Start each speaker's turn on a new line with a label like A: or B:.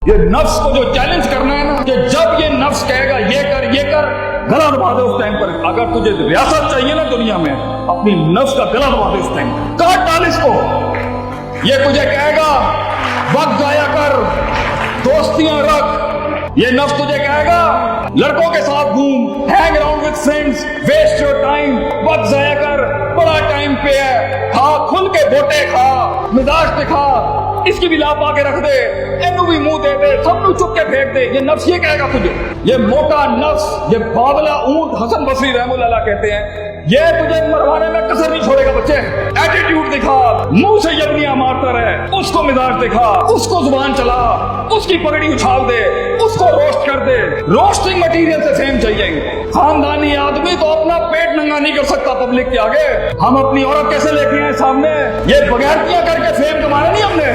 A: یہ نفس کو جو چیلنج کرنا ہے نا کہ جب یہ نفس کہے گا یہ کر گلا دبا دے اس ٹائم پر. اگر تجھے ریاست چاہیے نا دنیا میں اپنی نفس کا گلا دبا دے اس ٹائم پر, کاٹ ڈال اس کو. یہ تجھے کہے گا وقت ضائع کر, دوستیاں رکھ. یہ نفس تجھے کہے گا لڑکوں کے ساتھ گھوم, hang around with friends, waste your time, وقت ضائع کر, بڑا ٹائم پہ ہے, کھا کھل کے بوٹے کھا, مزاج دکھا, اس کی بھی لاپ آ کے رکھ دے, اینو بھی منہ دے دے, سب کو چپ کے پھینک دے. یہ نفس یہ کہے گا تجھے. یہ موٹا نفس, یہ باولا اونٹ حسن بصری رحمہ اللہ کہتے ہیں, یہ تجھے مروانے میں کسر نہیں چھوڑے گا بچے. ایٹیٹیوڈ دکھا, منہ سے یبنیاں مارتا رہے, اس کو مزاج دکھا, اس کو زبان چلا, اس کی پگڑی اچھال دے, اس کو روسٹ کر دے. روسٹنگ مٹیریل سے فیم چاہیے. خاندانی آدمی تو اپنا پیٹ ننگا نہیں کر سکتا پبلک کے آگے. ہم اپنی عورت کیسے لے کے آئے سامنے؟ یہ بغیرتیاں کر کے فیم کمانا نہیں ہم نے.